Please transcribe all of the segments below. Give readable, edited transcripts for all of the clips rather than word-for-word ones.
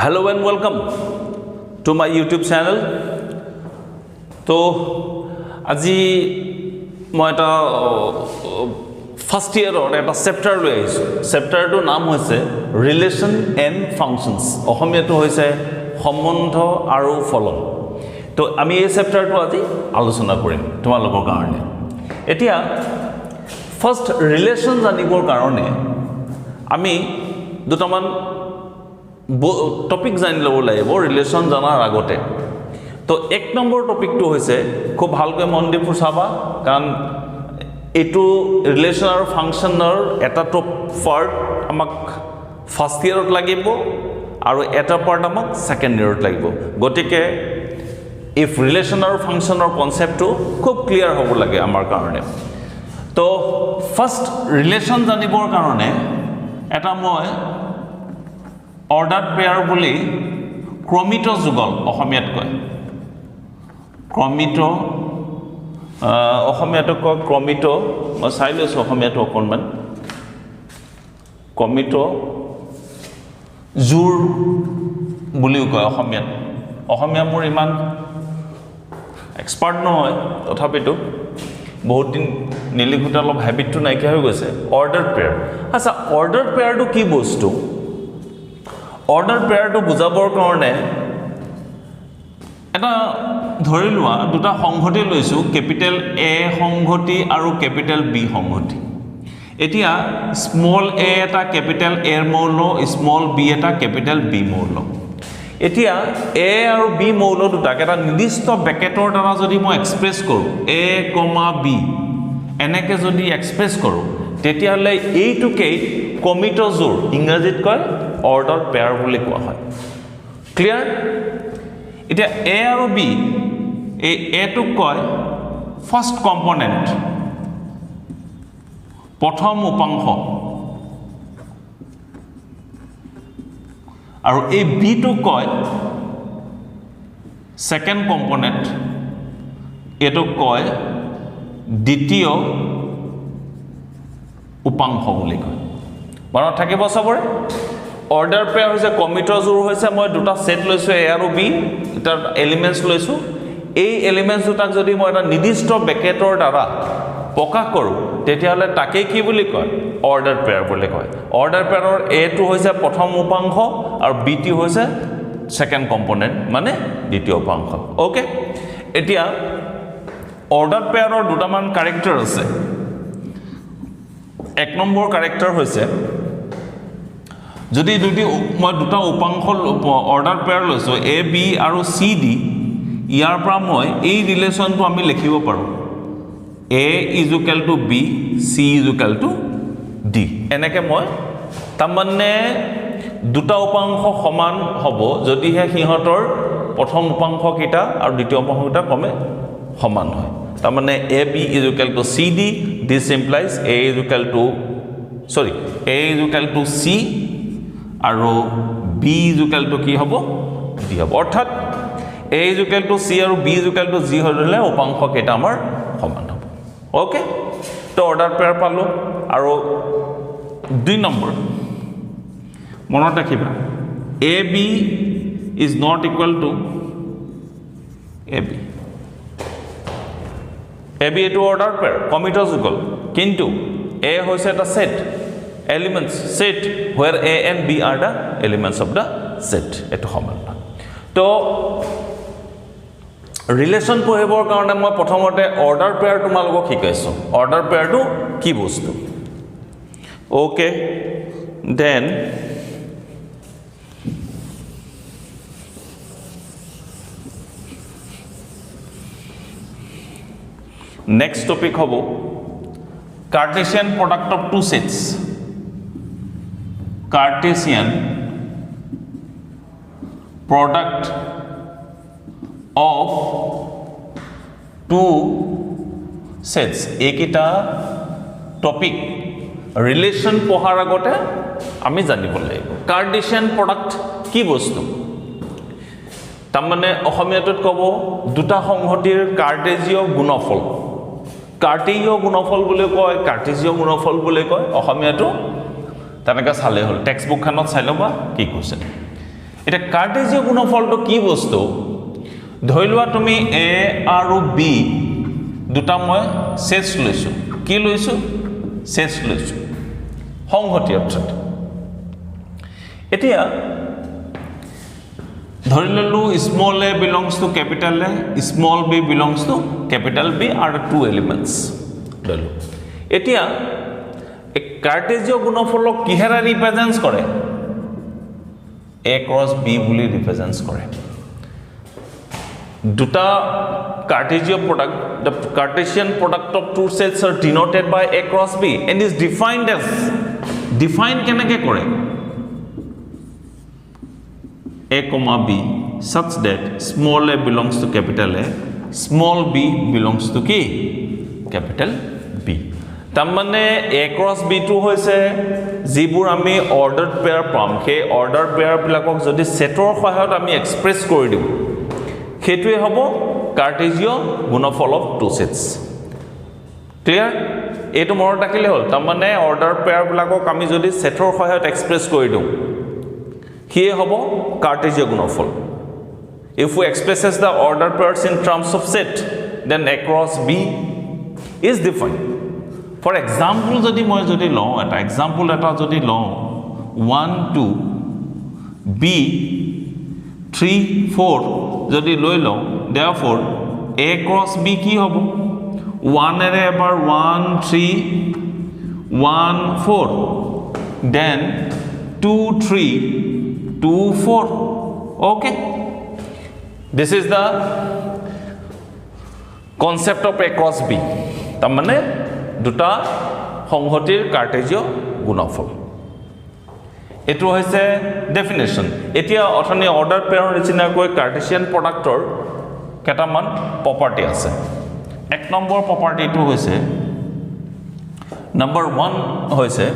Hello and welcome to my YouTube channel. তো আজি মই এটা ফার্স্ট ইয়াৰৰ এটা চেপ্টাৰ লৈ আহিছোঁ চেপ্টাৰটোৰ নাম হৈছে ৰিলেশ্যন এণ্ড ফাংচনছ অসমীয়াটো হৈছে সম্বন্ধ আৰু ফলন তো আমি এই চেপ্টাৰটো আজি আলোচনা কৰিম তোমালোকৰ কাৰণে এতিয়া ফাৰ্স্ট ৰিলেশ্যন জানিবৰ কাৰণে আমি দুটামান টপিক জানি ল'ব লাগিব ৰিলেশ্যন জানাৰ আগতে তো এক নম্বৰ টপিকটো হৈছে খুব ভালকৈ মন দি চাবা কাৰণ এইটো ৰিলেশ্যন আৰু ফাংচনৰ এটা পাৰ্ট আমাক ফাৰ্স্ট ইয়াৰত লাগিব আৰু এটা পাৰ্ট আমাক সেকেন্ড ইয়াৰত লাগিব গতিকে ইফ ৰিলেশ্যন আৰু ফাংচনৰ কনসেপ্টটো খুব ক্লিয়াৰ হ'ব লাগে আমাৰ কাৰণে তো ফাৰ্স্ট ৰিলেশ্যন জানিবৰ কাৰণে এটা মই অৰ্ডাৰ পেয়াৰ বুলি ক্ৰমিত যুগল অসমীয়াত কয় ক্ৰমিত অসমীয়াটো কয় ক্ৰমিত মই চাই লৈছোঁ অসমীয়াটো অকণমান ক্ৰমিত জোৰ বুলিও কয় অসমীয়াত অসমীয়া মোৰ ইমান এক্সপাৰ্ট নহয় তথাপিতো বহুত দিন নিলিখোঁতে অলপ হেবিটটো নাইকিয়া হৈ গৈছে অৰ্ডাৰ পেয়াৰ আচ্ছা অৰ্ডাৰ পেয়াৰটো কি বস্তু অৰ্ডাৰ পেয়াৰটো বুজাবৰ কাৰণে এটা ধৰি লোৱা দুটা সংহতি লৈছোঁ কেপিটেল এ সংহতি আৰু কেপিটেল বি সংহতি এতিয়া স্মল এ এটা কেপিটেল এৰ মৌল স্মল বি এটা কেপিটেল বি মৌল এতিয়া এ আৰু বি মৌল দুটাক এটা নিৰ্দিষ্ট ব্ৰেকেটৰ দ্বাৰা যদি মই এক্সপ্ৰেছ কৰোঁ এ কমা বি এনেকৈ যদি এক্সপ্ৰেছ কৰোঁ তেতিয়াহ'লে এইটোকেই ক্ৰমিত জোৰ ইংৰাজীত কয় অৰ্ডাৰ পেয়াৰ বুলি কোৱা হয় ক্লিয়াৰ এতিয়া এ আৰু বি এই এটোক কয় ফাৰ্স্ট কম্পোনেণ্ট প্ৰথম উপাংশ আৰু এই বিটোক কয় সেকেন্ড কম্পোনেণ্ট এটোক কয় দ্বিতীয় উপাংশ বুলি কয় মনত থাকিব সবৰে অৰ্ডাৰ পেয়াৰ হৈছে ক্ৰমিত জোৰ হৈছে মই দুটা সেট লৈছোঁ এ আৰু বি তাৰ এলিমেন্টছ লৈছোঁ এই এলিমেন্টছ দুটাক যদি মই এটা নিৰ্দিষ্ট ব্ৰেকেটৰ দ্বাৰা প্ৰকাশ কৰোঁ তেতিয়াহ'লে তাকে কি বুলি কয় অৰ্ডাৰ পেয়াৰ বুলি কয় অৰ্ডাৰ পেয়াৰৰ এটো হৈছে প্ৰথম উপাংশ আৰু বিটি হৈছে সেকেন্ড কম্পোনেণ্ট মানে দ্বিতীয় উপাংশ ওকে এতিয়া অৰ্ডাৰ পেয়াৰৰ দুটামান ক্যাৰেক্টাৰ আছে এক নম্বৰ ক্যাৰেক্টাৰ হৈছে যদি মই দুটা উপাংশ অৰ্ডাৰ পেয়াৰ লৈছোঁ এ বি আৰু চি ডি ইয়াৰ পৰা মই এই ৰিলেশ্যনটো আমি লিখিব পাৰোঁ A is equal to B C is equal to D এনেকৈ মই তাৰমানে দুটা উপাংশ সমান হ'ব যদিহে সিহঁতৰ প্ৰথম উপাংশকেইটা আৰু দ্বিতীয় উপাংশকেইটা ক্ৰমে সমান হয় তাৰমানে A B is equal to C D this implies A is equal to C আৰু বি ইজুকেল টু কি হ'ব ডি হ'ব অৰ্থাৎ এ ইজুকেল টু চি আৰু বি ইজুকেল টু জি হ'লে উপাংশ কেইটা আমাৰ সমান হ'ব ওকে তো অৰ্ডাৰ পেয়াৰ পালোঁ আৰু দুই নম্বৰ মনত ৰাখিবা A B is not equal to A B এইটো অৰ্ডাৰ পেয়াৰ ক্ৰমিত যুগল কিন্তু এ হৈছে এটা set elements set where a and b are the elements of the set eto saman to relation pohibor karone moi prothomote order pair tumalok hikaisu order pair tu ki bostu okay then next topic hobo Cartesian product of two sets Cartesian product of two sets ekita topic relation pohar agote ami janibo lagibo Cartesian product ki bostu tamane ohomiyatut kobo duta সংহতিৰ কাৰ্টেজীয় গুণফল কাৰ্টেজীয় গুণফল বুলি কয় কাৰ্টেজীয় গুণফল বুলি কয় অসমীয়াটো তেনেকৈ চালে হ'ল টেক্সট বুকখনত চাই ল'বা কি কৈছে এটা কাৰ্টেজীয় গুণফলটো কি বস্তু ধৰি লোৱা তুমি a আৰু b দুটা মই সেটস লৈছো কি লৈছো সেটস লৈছো সংহতি অৰ্থাৎ এতিয়া ধৰি ললো small a belongs to capital A small b belongs to capital B are two elements ধৰিলো এতিয়া এক কাৰ্টেজীয় গুণফলক কিহেৰে ৰিপ্ৰেজেন্ট কৰে a cross b বুলি ৰিপ্ৰেজেন্ট কৰে দুটা Cartesian product the Cartesian product of two sets are denoted by a cross b and is defined as keneke kore a comma b such that small a belongs to capital A small b belongs to ki capital B tamane a cross b to hoise jibur ami ordered pair pam he ordered pair bilakok jodi setor sahayot ami express kori dibu হেতুৱে হ'ব কাৰ্টেজীয় গুণফল of two sets clear এটো মনত ৰাখিলে হ'ল তাৰমানে order pair বিলাকক আমি যদি সেটৰ সহায়ত এক্সপ্ৰেছ কৰি দিওঁ হিয়ে হ'ব কাৰ্টেজীয় গুণফল if we expresses the order pairs in terms of set then across b is defined for example যদি মই যদি লওঁ এটা এক্সাম্পল এটা যদি লওঁ 1 2 b 3 4 যদি লৈ লওঁ therefore a cross b কি হ'ব 1 এৰে এবাৰ 1 3 1 4 then 2 3 2 4 okay this is the concept of a cross b তাৰমানে দুটা সংহতিৰ কাৰ্টেজীয় গুণফল এটো হৈছে ডেফিনেশন এতিয়া অথনি অৰ্ডাৰ পেয়াৰ নিচিনা কৈ কাৰ্টেসিয়ান প্ৰডাক্টৰ কেটামান প্ৰপাৰ্টি আছে এক নম্বৰ প্ৰপাৰ্টিটো হৈছে নম্বৰ 1 হৈছে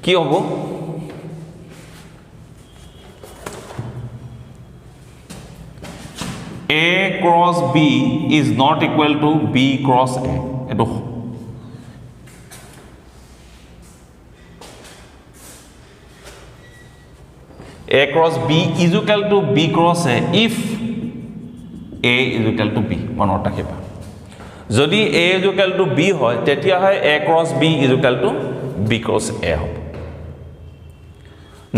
কি হ'ব a cross b is not equal to b cross a এটো a cross b is equal to b cross a if a is equal to b মনত ৰাখিবা যদি a is equal to b হয় তেতিয়া হয় a cross b is equal to b cross a হ'ব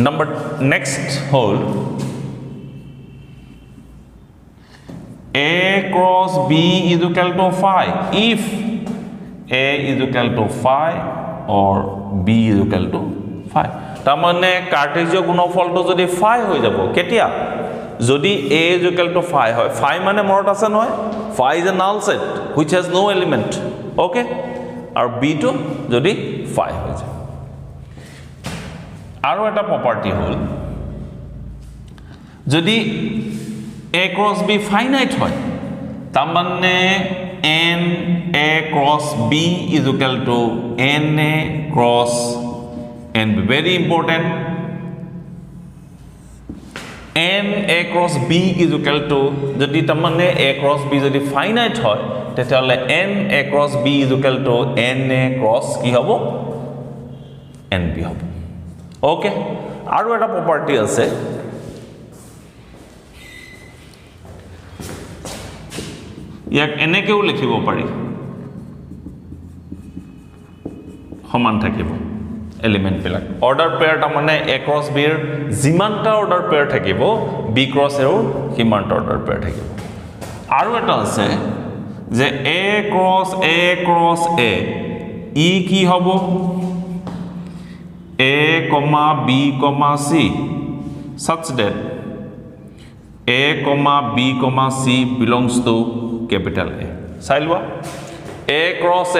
number next whole a cross b is equal to phi if a is equal to phi or b is equal to phi তাৰমানে কাৰ্টেজীয় গুণফলটো যদি phi হৈ যাব কেতিয়া যদি a is equal to phi হয় phi মানে মনত আছে নহয় phi is a null set which has no element okay আৰু b টো যদি phi হৈ যায় আৰু এটা প্ৰপাৰ্টি হ'ল যদি a cross b finite হয় তাৰমানে n a cross b is equal to n a cross and very important n a cross b is equal to যদি তাৰমানে a cross b যদি finite হয় তেতিয়াহলে n a cross b is equal to n a cross কি হ'ব n b হ'ব okay আৰু এটা প্ৰপাৰ্টি আছে ইয়াক এনেকেও লিখিব পাৰি সমান থাকিব এলিমেন্ট বিলাক অৰ্ডাৰ পেয়াৰ তাৰমানে a cross b ৰ যিমানটা অৰ্ডাৰ পেয়াৰ থাকিব b cross a ৰ সিমানটা অৰ্ডাৰ পেয়াৰ থাকিব আৰু এটা আছে যে a cross a ই কি হ'ব a, b, c such that a, b, c belongs to capital A চাইলৱা a cross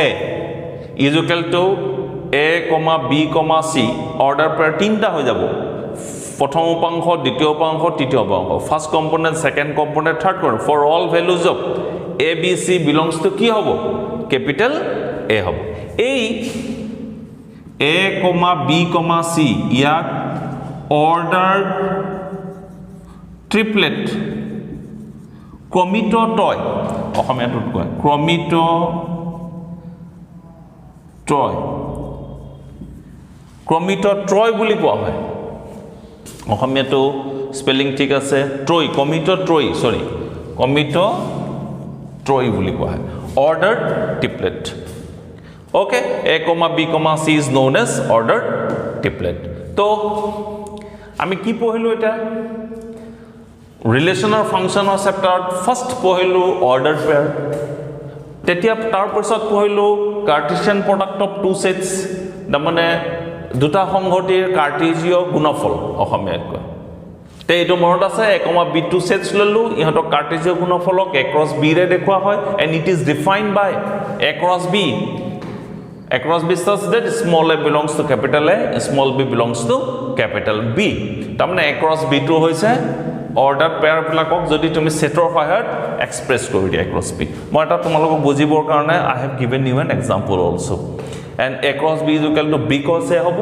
a is equal to a, b, c order pair তিনটা হৈ যাব প্ৰথম উপাংশ দ্বিতীয় উপাংশ তৃতীয় উপাংশ first component second component third component for all values of a b c belongs to কি হ'ব ক্যাপিটাল A হ'ব এই a, b, c ইয়াক অৰ্ডাৰ ট্ৰিপলেট ক্ৰমিতত্ৰয় অসমীয়াটোত কয় ক্ৰমিতত্ৰয় বুলি কোৱা হয় অসমীয়াটো স্পেলিং ঠিক আছে ট্ৰই কমিট ট্ৰই সৰি কমিট ট্ৰই বুলি কোৱা হয় order triplet okay a, b, c is known as order triplet তো আমি কি পঢ়িলো এটা ৰিলেচনৰ ফাংচনৰ চেপ্টাৰত ফাৰ্স্ট পঢ়িলো অৰ্ডাৰ পেয়াৰ তেতিয়া তাৰ পিছত পঢ়িলো Cartesian product of two sets মানে দুটা সংহতিৰ কাৰ্টেজীয় গুণফল অসমীয়াত কয় তে এইটো মনত আছে a, b টু সেটস ললো ইহঁতক কাৰ্টেজীয় গুণফলক a cross b ৰে দেখুৱা হয় and it is defined by a cross b across b such that small a belongs to capital A, small b belongs to capital B. তাৰমানে across b টো হৈছে order pair বিলাকক যদি তুমি সেটৰ সহায়ত এক্সপ্ৰেছ কৰি দিয়া across b মই এটা তোমালোকক বুজিবৰ কাৰণে I have given you an example also and across b is equal to b cos a হ'ব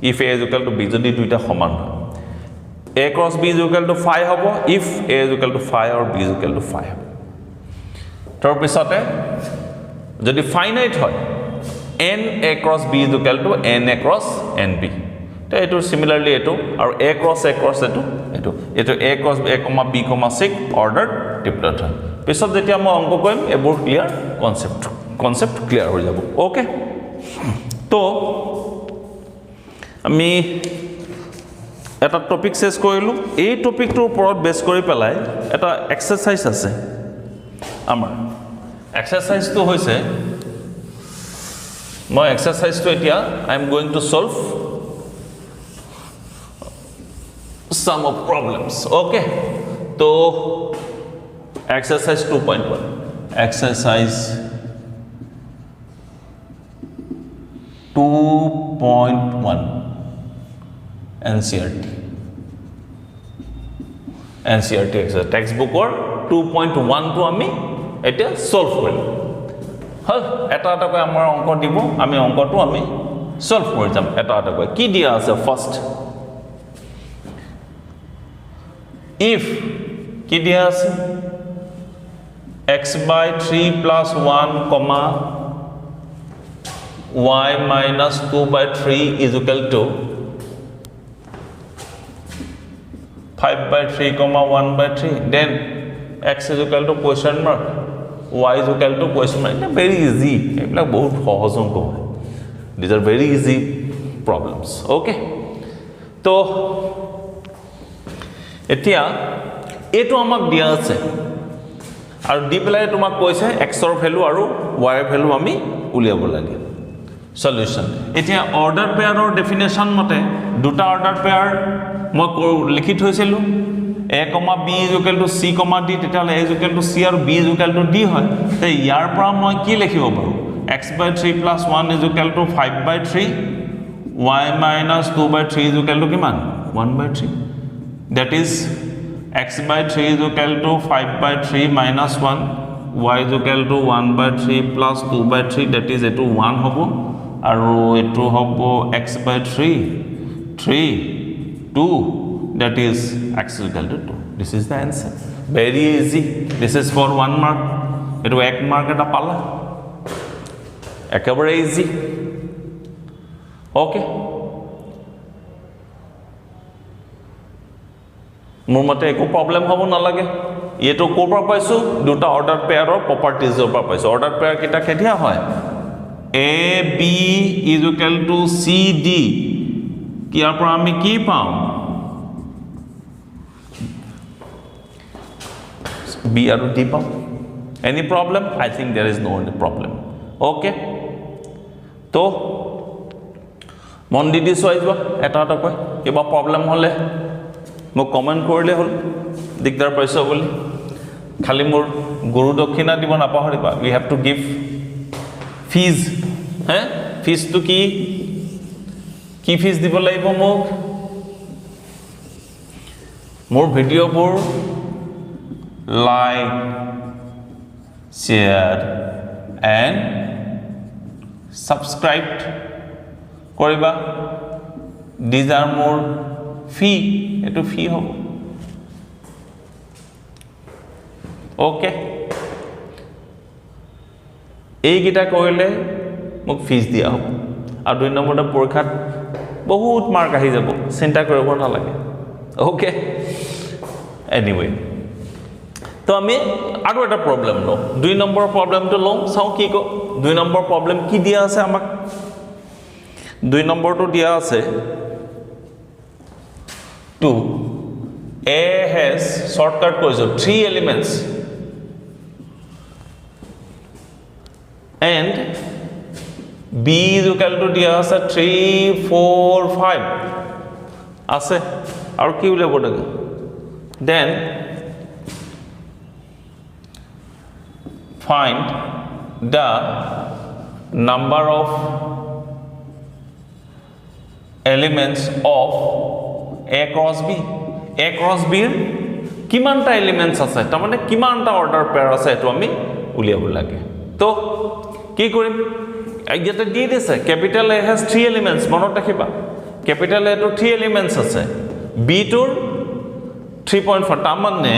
if a is equal to b যদি দুইটা সমান হয় a cross b is equal to phi হ'ব if a is equal to phi or b is equal to phi হ'ব তাৰ পিছতে যদি ফাইনাইট হয় n a cross b is equal to n a cross n b তো এটো similarly এটো আর a cross এটো a cross a, b, c order triplet হয় পিছত যেতিয়া মই অঙ্ক কৰিম এবোৰ ক্লিয়াৰ কনসেপ্ট ক্লিয়াৰ হৈ যাব ওকে তো আমি এটা টপিক শেষ কৰিলো এই টপিকটোৰ ওপৰত বেস কৰি পেলাই এটা এক্সাৰসাইজ আছে আমাৰ এক্সাৰসাইজটো হৈছে মই এক্সাৰসাইজটো এতিয়া I am going to solve some of problems okay to exercise 2.1 exercise 2.1 NCERT exercise textbook or 2.1 to আমি এটা solve কৰিম হল এটা এটা কই আমাৰ অংক দিব আমি অংকটো আমি solve কৰি যাম এটা এটা কই কি দিয়া আছে ফার্স্ট if কি দিয়া আছে x by 3 plus 1 comma y minus 2 by 3 is equal to 5 by 3 comma 1 by 3 then x is equal to question mark y is equal to question mark it's very easy এগুলা বহুত সহজ অংক these are very easy problems okay তো এতিয়া এটো আমাক দিয়া আছে আৰু দি পেলাই তোমাক কৈছে x ৰ ভ্যালু আৰু y ৰ ভ্যালু আমি উলিয়াব লাগে সলিউশন এতিয়া অৰ্ডাৰ পেয়াৰৰ ডেফিনেশন মতে দুটা অৰ্ডাৰ পেয়াৰ মই লিখি থৈছিলো a, b is equal to c, d তেতিয়ালে a is equal to c আৰু b is equal to d হয় তে ইয়াৰ পৰা মই কি লিখিব পাৰো x by 3 plus 1 is equal to 5 by 3 y minus 2 by 3 is equal to কিমান 1 by 3 that is x by 3 is equal to 5 by 3 minus 1 y is equal to 1 by 3 plus 2 by 3 that is eto 1 hobo aru eto hobo x by 3 2 that is x is equal to 2 this is the answer very easy this is for 1 mark eto 1 mark eta pala ekabare easy okay মোৰ মতে একো problem হ'ব নালাগে এটো কোৰ পৰা পাইছো দুটা অৰ্ডাৰ পেয়াৰৰ প্ৰপাৰ্টিজৰ পৰা পাইছো অৰ্ডাৰ পেয়াৰ কিটা কেতিয়া হয় a b is equal to c d কিয়াৰ পৰা আমি কি পাম b আৰু d পাম any problem I think there is no problem okay তো মন দি চোৱাই যোৱা এটা এটা কয় কিবা প্ৰবলেম হলে মই কমেন্ট কৰিলে হল দিগদাৰ পাইছো বুলি খালি মোৰ গুৰু দক্ষিণা দিব নাপাহৰিবা we have to give fees fees to কি fees দিব লাগিব মোক মোৰ ভিডিওবোৰ লাইক share and subscribe কৰিবা these are more fee eto fee hobo okay ei gita koile mok fees dia hobo aru 2 number ta porikhat বহুত mark আহি যাব চিন্তা কৰিব নালাগে ওকে এনিৱে তো আমি আৰু এটা প্ৰবলেম লওঁ 2 নম্বৰ প্ৰবলেমটো লওঁ চাওঁ কি কো 2 নম্বৰ প্ৰবলেম কি দিয়া আছে আমাক 2 নম্বৰটো দিয়া আছে 2 A has shortcut কৈছো 3 elements and B is equal to দিয়া আছে 3 4 5 আছে আৰু কি উলিয়াব লাগে then find the number of elements of A cross B A cross B ৰ কিমানটা এলিমেন্টস আছে তাৰ মানে কিমানটা অৰ্ডাৰ পেয়াৰ আছে এটো আমি উলিয়াব লাগে তো কি কৰিম ইয়াতে দি দিছে ক্যাপিটাল A has 3 elements মনত ৰাখিবা ক্যাপিটাল A টো 3 elements আছে B টোৰ 3.4 তাৰ মানে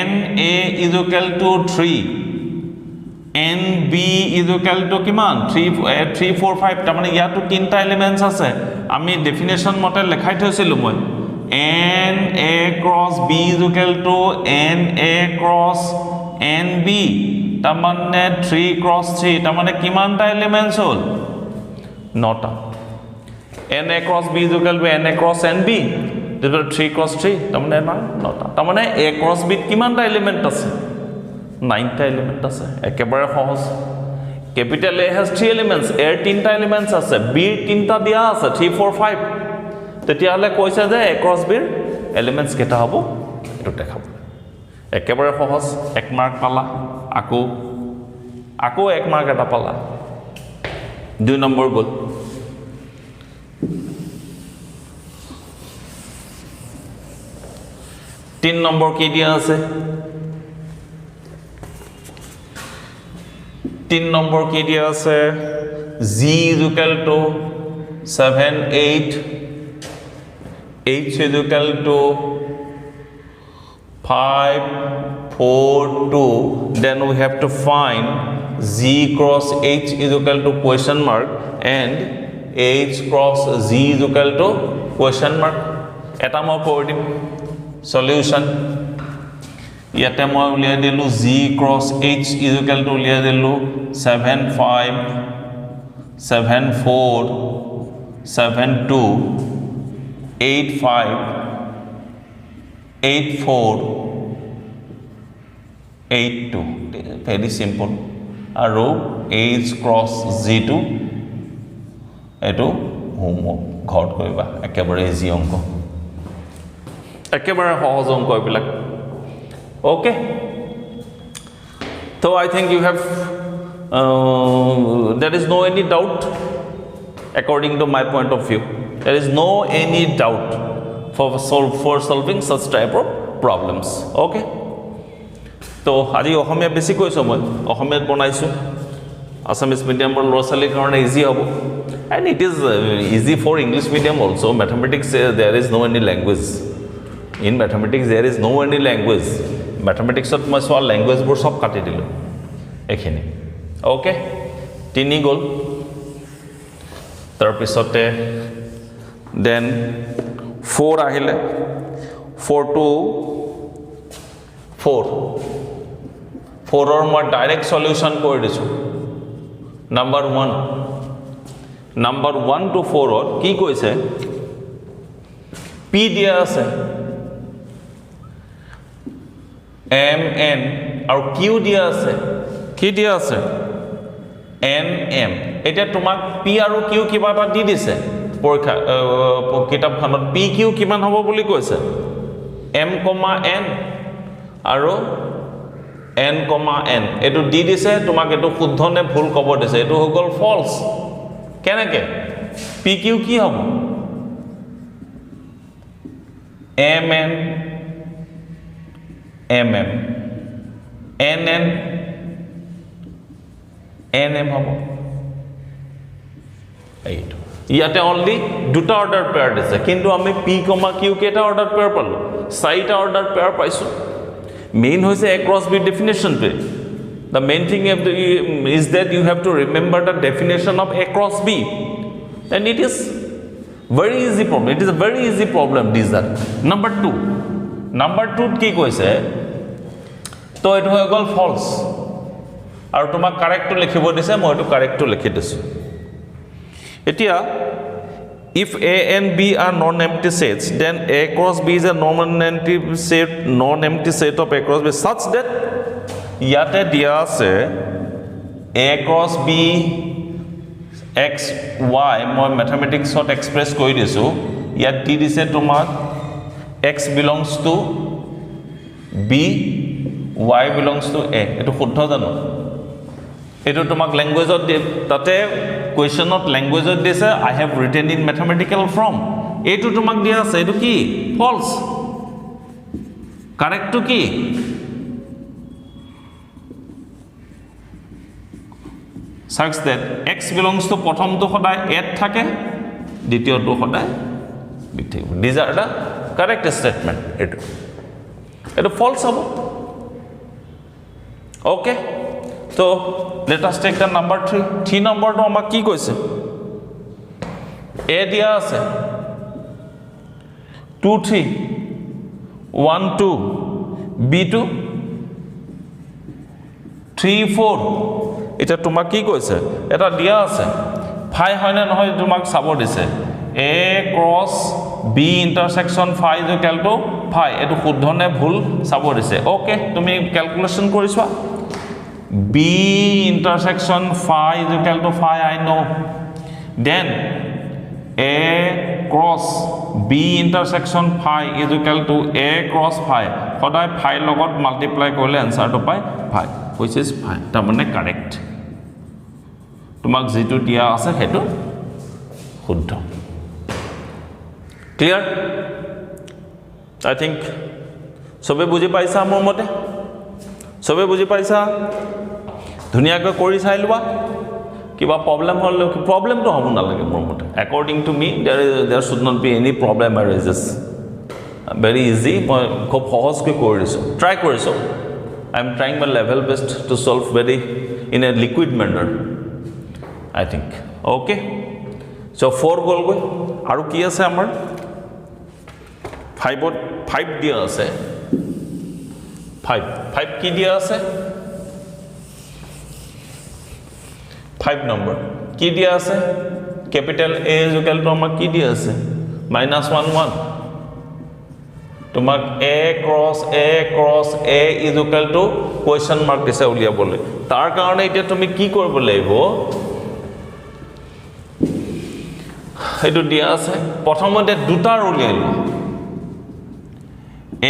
NA is equal to 3 NB is equal to কিমান 3 4 5 তাৰ মানে ইয়াতো তিনটা এলিমেন্টস আছে আমি ডেফিনেশন মতে লেখাই থৈছিলো মই NA cross B is equal to NA cross NB তাৰ মানে 3 cross 3 তাৰ মানে কিমানটা elements hall 9টা NA cross B is equal to NA cross NB যেটো 3 cross 3 তাৰ মানে 9টা তাৰ মানে A cross B কিমানটা এলিমেন্ট আছে 9টা এলিমেন্ট আছে একেবাৰে সহজ capital A has 3 elements A ৰ 3টা এলিমেন্টস আছে B ৰ 3টা দিয়া আছে 3 4 5 তেতিয়ালে কৈছে যে A cross B ৰ এলিমেন্টস কেটা হ'ব এটো দেখাব একেবাৰে সহজ 1 মাৰ্ক পালা আকৌ 1 মাৰ্ক এটা পালা 2 নম্বৰ গল 3 নম্বৰ কি দিয়া আছে 3 নম্বৰ কি দিয়া আছে G is equal to 7 8 H is equal to 5 4 2 then we have to find Z cross H is equal to question mark and H cross Z is equal to question mark এটা মই কৰি দিম solution ইয়াতে মই উলিয়াই দিলো Z cross H is equal to উলিয়াই দিলো 7 5 7 4 7 2 8 5 8 4 8 2 very simple আৰু H cross Z2 এটো হোমৱৰ্ক ঘৰত কৰিবা একেবাৰে ইজি অংক একেবাৰে সহজ অংক এইবিলাক okay so I think you have there is no any doubt according to my point of view there is no any doubt for solving such type of problems okay তো আজি অসমীয়া বেছি কৈছো মই অসমীয়াত বনাইছো আসামিজ মিডিয়ামৰ ল'ৰা-ছোৱালীৰ কাৰণে ইজি হ'ব and it is easy for English medium also mathematics there is no any language in mathematics there is no any language mathematics ত মই সব language বোৰ সব কাটি দিলো এখিনি ওকে 3 গল তাৰ পিছতে then 4 আহিলে 4 to 4 ৰ মই ডাইৰেক্ট সলিউশন কৰি দিছো নাম্বাৰ 1 to 4 ৰ কি কৈছে p দিয়া আছে m n আৰু q দিয়া আছে কি দিয়া আছে n m এটা তোমাক p আৰু q কিবা এটা দি দিছে পৰীক্ষা কিতাপখনত p q কিমান হ'ব বুলি কৈছে m, n আৰু n, n এটো দি দিছে তোমাক এটো শুদ্ধ নে ভুল কব দিছে এটো হৈ গল ফলস কেনেকে p q কি হ'ব m n m m n n n m হ'ব এইটো ইয়াতে অনলি দুটা অৰ্ডাৰ পেয়াৰ দিছে কিন্তু আমি p, q কেটা অৰ্ডাৰ পেয়াৰ পালো চাৰিটা অৰ্ডাৰ পেয়াৰ পাইছো মেইন হৈছে a cross b definition pe the main thing is that you have to remember the definition of a cross b and it is very easy problem, it is a very easy problem these are. Number 2 কি কৈছে তো এটো হৈ গল false আৰু তোমাক correct two লিখিব দিছে মই এটো কারেক্ট টু লিখি দিছো এতিয়া if A and B are non-empty sets then A cross B is a non-empty set of A cross B such that ইয়াতে দিয়া আছে A cross B x y মই ম্যাথমেটিক্সত এক্সপ্রেস কৰি দিছো ইয়াত দি দিছে তোমাক x belongs to B y belongs to A এটো শুদ্ধ জানো এটো তোমাক ল্যাঙ্গুয়েজত তাতে কোয়েশ্চনত ল্যাঙ্গুয়েজত দিছে I have written in mathematical form এটো তোমাক দিয়া আছে এটো কি false correct to কি such that x belongs to প্রথমটো সদায় a থাকে দ্বিতীয়টো সদায় b থাকিব these are the correct statement এটো false হ'ব okay so let us take the number 3 number to আমাক কি কৈছে a দিয়া আছে 2 3 1 2 b2 3 4 এটা তোমাক কি কৈছে এটা দিয়া আছে ফাই হয় না নহয় তোমাক চাব দিছে a cross b intersection phi is equal to phi এটো শুদ্ধ নে ভুল চাব দিছে ওকে তুমি calculation কৰিছোৱা b intersection phi is equal to phi I know then a cross b intersection phi is equal to a cross phi সদায় phi লগত multiply কৰিলে আনসাৰটো পাই phi which is phi তাৰ মানে কাৰেক্ট তোমাক যেটো দিয়া আছে হেতু শুদ্ধ ক্লিয়াৰ I think সবে বুজি পাইছা মোৰ মতে সবে বুজি পাইছা ধুনিয়াকৈ কৰি চাই লবা কিবা প্ৰবলেম হল প্ৰবলেম তো হ'ব না লাগে মোৰ মতে according to me there should not be any problem arises very easy মই খুব সহজকৈ কৰি দিছো ট্ৰাই কৰিছো I am trying my level best to solve very in a liquid manner I think okay so 4 গল গৈ আৰু কি আছে আমাৰ 5 দিয়া আছে 5 কি দিয়া আছে 5 নম্বৰ কি দিয়া আছে capital A is equal to আমাক কি দিয়া আছে -1 1 তোমাক a cross a is equal to question mark দিছে উলিয়াবলৈ তাৰ কাৰণে এতিয়া তুমি কি কৰিব লাগিব এটো দিয়া আছে প্ৰথমতে দুটাৰ উলিয়াইলো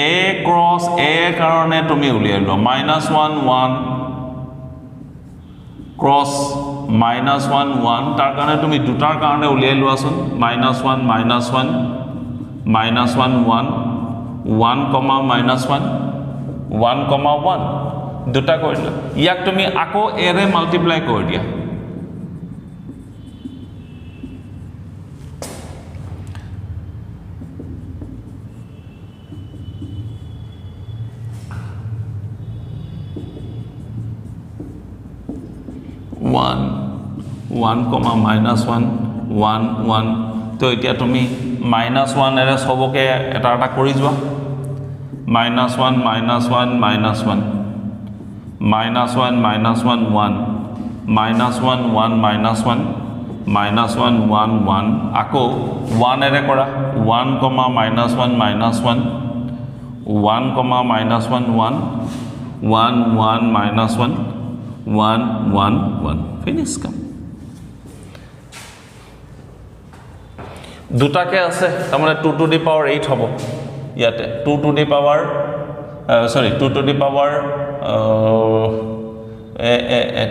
a cross a কাৰণে তুমি উলিয়াইলো -1 1 cross -1 1 তাৰ কাৰণে তুমি দুটাৰ কাৰণে উলিয়াইলো আসুন -1 1 1 comma -1 1 comma 1 দুটা কৰিলা ইয়াক তুমি আকৌ a ৰে মাল্টিপ্লাই কৰি দিয়া -1 comma -1 1 1 তো এতিয়া তুমি -1 এৰে সবকে এটা এটা কৰি যোৱা -1 -1 -1 -1 -1 1 -1 -1 -1 1 আকৌ 1 এৰে কৰা 1 comma -1 -1 1 comma -1 1 1 1 -1 1 1 1 finish come দুটাকে আছে তারমানে 2 to the power 8 হ'ব ইয়াতে 2 to the power 2 to the power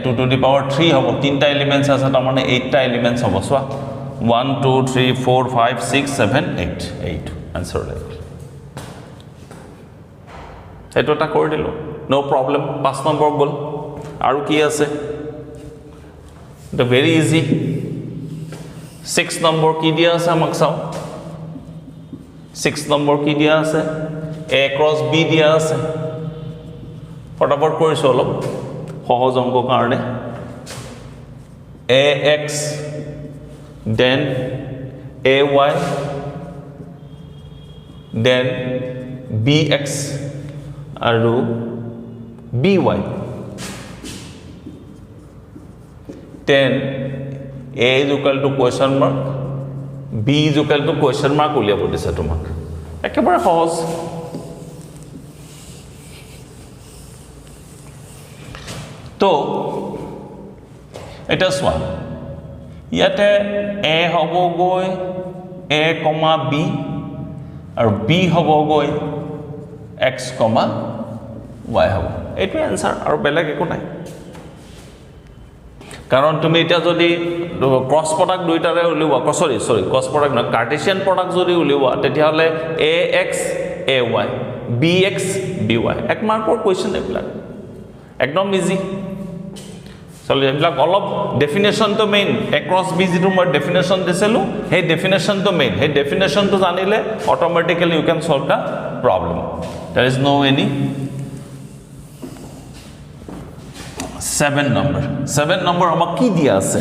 2 to the power 3 হ'ব তিনটা এলিমেন্টস আছে তারমানে 8টা এলিমেন্টস হ'ব সোয়া 1 2 3 4 5 6 7 8 8 आंसर राइट এটো টা কৰি দিলো নো প্ৰবলেম 5 নম্বৰ গল আৰু কি আছে এটা ভেৰি ইজি 6 নম্বৰ কি দিয়া আছে আমাক চাও 6 নম্বৰ কি দিয়া আছে a cross b দিয়া আছে ফটাফট কৰিছো অলপ সহজ অংক কাৰণে ax then AY then BX আৰু BY then A is equal to question mark B is equal to question mark উলিয়াব দিছে তোমাক একেবাৰে সহজ তো এটা চোৱা ইয়াতে A হ'বগৈ A, B আৰু B হ'বগৈ X, Y হ'ব এইটো এনসাৰ আৰু বেলেগ একো নাই কাৰণ তুমি এটা যদি ক্ৰস প্ৰডাক্ট দুইটাৰে উলিওৱা সৰি ক্ৰস প্ৰডাক্ট নহয় কাৰ্টেছিয়ান প্ৰডাক্ট যদি উলিওৱা তেতিয়া হলে AX, AY BX, BY এক মাৰ্কৰ কোৱেশ্চন এইবিলাক একদম ইজি চলো এইবিলাক অলপ ডেফিনেশ্যনটো মেইন A ক্ৰস B যিটো মই ডেফিনেশ্যন দিছিলোঁ সেই ডেফিনেশ্যনটো মেইন সেই ডেফিনেশ্যনটো জানিলে automatically you can solve the problem there is no any 7 number আমাক কি দিয়া আছে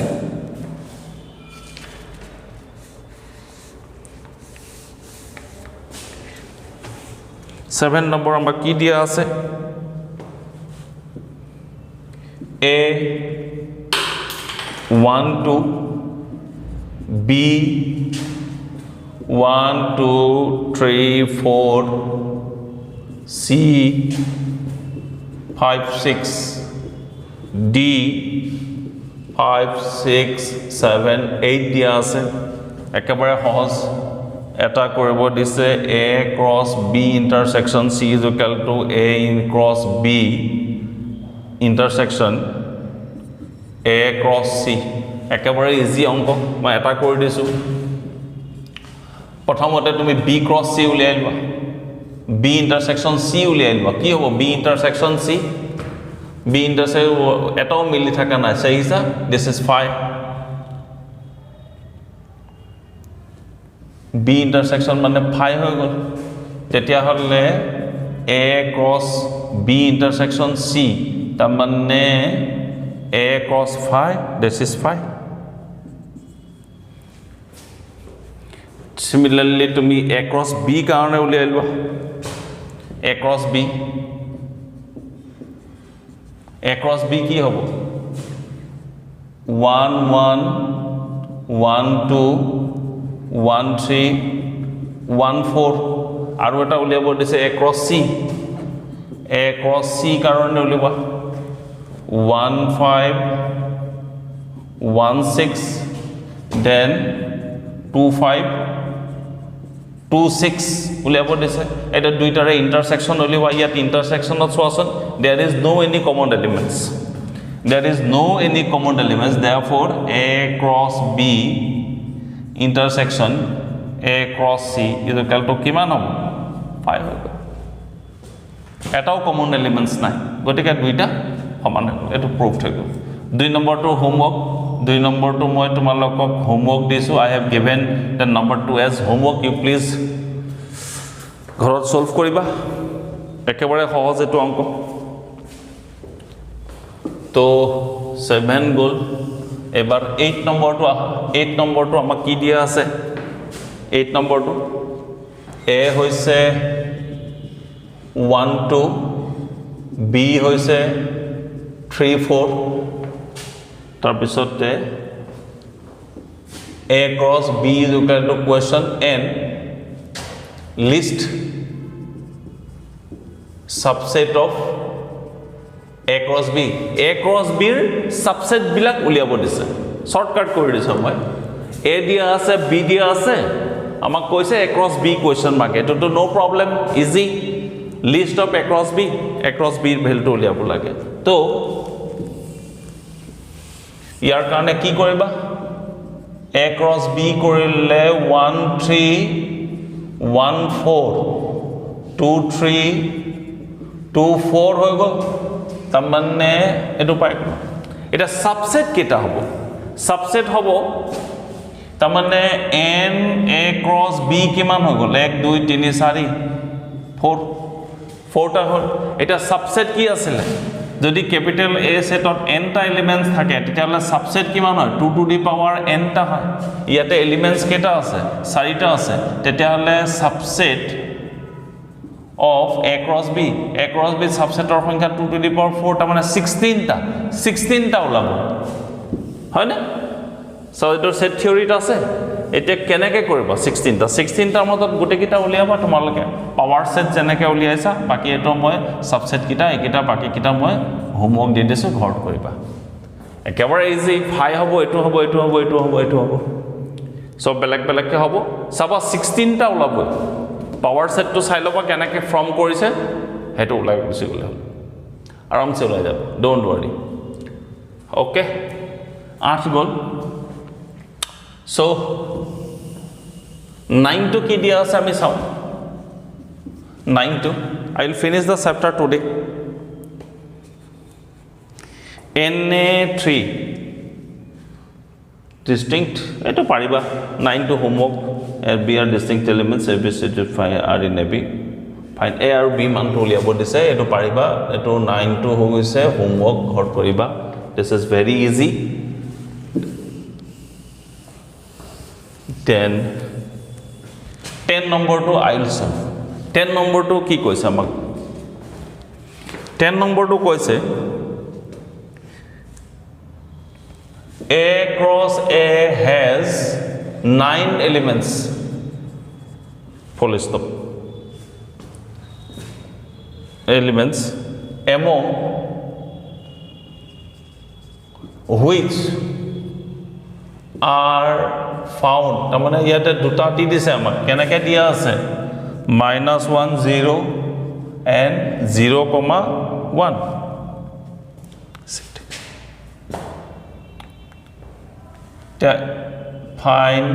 सेवन नंबर আমাক কি দিয়া আছে A 1 2 B 1 2 3 4 C 5 6 D 5 6 7 8 দিয়া আছে একেবাৰে সহজ এটা কৰিব দিছে A cross B intersection C is equal to A in cross B intersection A cross C একেবাৰে ইজি অংক মই এটা কৰি দিছো প্ৰথমতে তুমি B cross C উলিয়াই লোৱা B intersection C উলিয়াই লোৱা কি হ'ব B intersection C B intersection এটাও মিলি থাকা নাই সহিসা this is 5 B intersection মানে 5 হৈ গল তেতিয়া হলে A cross B intersection C তা মানে A cross 5 this is 5 similarly তুমি A cross B কাৰণে উলিয়াই লোৱা A cross B A cross B কি হ'ব 1 1 1 2 1 3 1 4 আৰু এটা উলিয়াব দিছে A cross C কাৰণে উলিয়াবা 1 5 1 6 then 2 5 2 6 উলিয়াব দিছে এটা দুইটাৰে ইন্টাৰসেকশন উলিয়াবা ইয়াত ইন্টাৰসেকশনত চোৱাচোন there is no any common elements therefore A cross B intersection A cross C is equal to কিমান হ'ব 5 হ'ব এটাও কমন এলিমেন্টস নাই গতিকে দুইটা সমান হ'ব এটো প্ৰুফ হৈ গ'ল 2 নম্বৰটো হোমৱৰ্ক 2 নম্বৰটো মই তোমালোকক হোমৱৰ্ক দিছো I have given the number 2 as homework you please ঘৰত সলভ কৰিবা একেবাৰে সহজ এটো অংক তো 7 গ'ল এবাৰ 8 নম্বৰটো 8 নম্বৰটো আমাক কি দিয়া আছে 8 নম্বৰটো A হৈছে 1 2 B হৈছে 3 4 তাৰ পিছতে A cross B is equal to question and list subset of A cross B ৰ subset বিলাক উলিয়াব দিছে শৰ্টকাট কৰি দিছো মই A দিয়া আছে B দিয়া আছে আমাক কৈছে A cross B question mark এটো তো no problem easy list of A cross B ৰ ভ্যালুটো উলিয়াব লাগে তো ইয়াৰ কাৰণে কি কৰিবা A cross B কৰিলে 1 3 1 4 2 3 2 4 হৈ গ'ল তামানে এটো পাই এটা সাবসেট কেটা হ'ব সাবসেট হ'ব তামানে n A cross B কিমান হৈ গ'ল 1 2 3 4 4 টা হল এটা সাবসেট কি আছিল যদি ক্যাপিটেল A সেটত n টা এলিমেন্টস থাকে তেতিয়াহলে সাবসেট কিমান হয় 2 টু দি পাৱাৰ n টা হয় ইয়াতে এলিমেন্টস কেটা আছে 4 টা আছে তেতিয়াহলে subset of A cross B সাবসেটৰ সংখ্যা 2 টু দি পাৱাৰ 4 টা মানে 16 টা ওলাব হয় না সো এটো সেট থিওৰিত আছে এটা কেনেকে কৰিব 16 টা মতত গুটে কিটা উলিয়াবা তোমালকে পাৱাৰ সেট যেনেকে উলিয়াইছা বাকি এটো মই সাবসেট কিটা একিটা বাকি কিটা মই হোমৱৰ্ক দি দিছো ঘৰত কৰিবা একেবাৰে ইজি 5 হ'ব এটো হ'ব এটো হ'ব এটো হ'ব এটো হ'ব সব বেলেগ বেলেগকে হ'ব সাবা 16 টা ওলাব পাৱাৰ সেটটো চাই লবা কেনেকে ফৰ্ম কৰিছে হেটো ওলাই গুছি গলে আৰামছে ওলাই যাব ডোন্ট ওয়াৰি ওকে 8 গল So 9 to ki diya ase ami saw 9 to I will finish the chapter today Na3 distinct eto pariba 9 to homework B are distinct elements A B C D are in A B find A or B man to liabo dise eto pariba eto 9 to ho goise homework ghor koriba this is very easy 10 number to I will solve 10 number to ki koise amak 10 number to koise A cross A has 9 elements full stop elements among which are found tamane yate duta ti dise amak kenake dia ase -1 0 and 0,1 find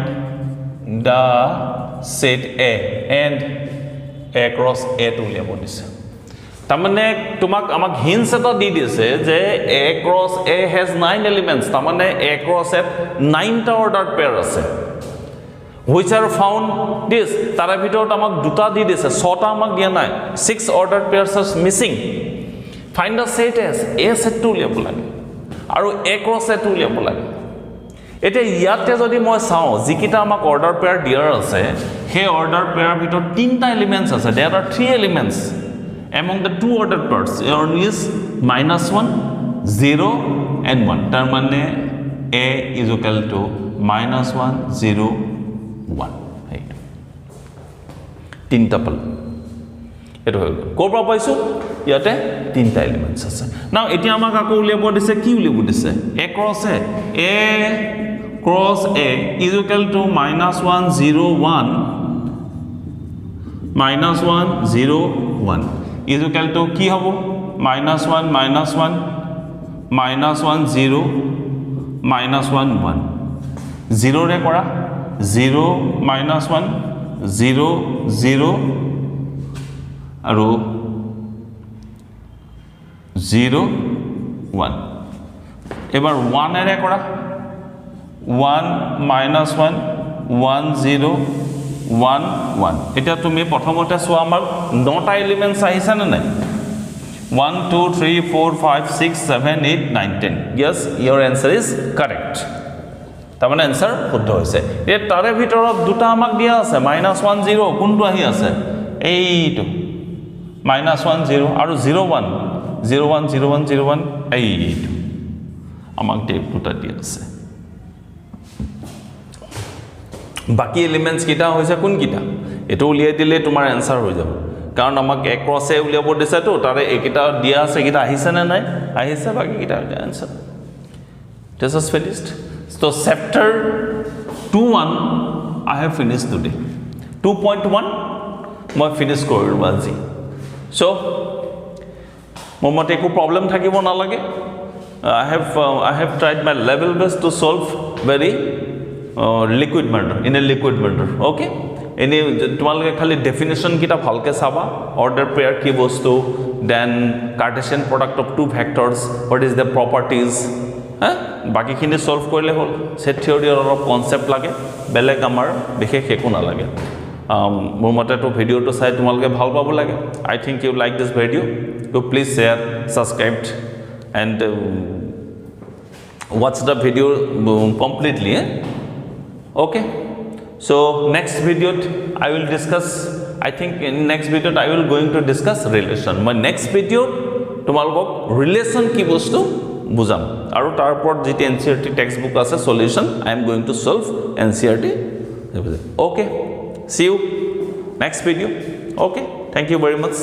the set A and A cross A to liabo dise tamane tumak amak hints eta di dise je A cross A has 9 elements tamane A cross A 9 ta ordered pair ase which are found this tara bhitorot amak duta di dise 6 ta amak dia nai 6 ordered pairs are missing find the set as A set to liabo lage aru A cross A to liabo lage এটা ইয়াতে যদি মই চাও জিকিটা আমাক order pair deer আছে হে order pair ভিতর তিনটা এলিমেন্টস আছে দেয়ার আর 3 elements among the two ordered pairs is -1 0 and 1 tar mane A is equal to -1 0 1 right tinta pal eto hoy korba paisu yate tinta elements ase now etia amak ako uliabo dise ki uliabo dise A cross A is equal to -1 0 1 -1 0 1 is equal to ki hobo -1 -1 -1 0 -1 1 0 re kora 0 -1 0 0 aru 0 1 ebar 1 ere kora 1 -1 1 0 1 1 এটা তুমি প্রথমতে so আমার 9টা elements আহিছে না নাই 1 2 3 4 5 6 7 8 9 10 yes your answer is correct তার মানে answer শুদ্ধ হৈছে এ তারে ভিতৰত দুটা আমাক দিয়া আছে -1 0 কোনটো আহি আছে এইটো -1 0 আৰু 0 1 0 1 0 1 0 1 এইটো আমাক দুটা দিয়া আছে বাকি এলিমেন্টস কিটা হৈছে কোন কিটা এটো উলিয়াই দিলে তোমাৰ आंसर হৈ যাব কাৰণ আমাক A cross A উলিয়াব দিছে তো তাৰে একিটা দিয়া আছে কিটা আহিছে না নাই আহিছে বাকি কিটা answer this is finished so chapter 2.1 I have finished today 2.1 মই finish কৰিলো আজি so মোমতে একো প্ৰবলেম থাকিব না লাগে I have tried my level best to solve very liquid matter in a liquid matter okay any তোমালকে খালি definition কিটা ভালকে চাবা order pair কি বস্তু then Cartesian product of two vectors what is the properties হ্যাঁ বাকি খিনি সলভ কৰিলে হল সেট থিওৰি অলপ কনসেপ্ট লাগে বেলেগ আমাৰ বিশেষ একো না লাগে মোৰ মতে তো ভিডিওটো চাই তোমালকে ভাল পাব লাগে I think you like this video so please share subscribe and watch the video completely. Okay, so next video I will discuss, I think in next video I will going to discuss relation. My next video তোমালোকক relation কি বস্তু বুজাম আৰু তাৰ ওপৰত যেটি NCERT text book আছে solution I am going to solve NCERT. Okay, see you next video. Okay, thank you very much.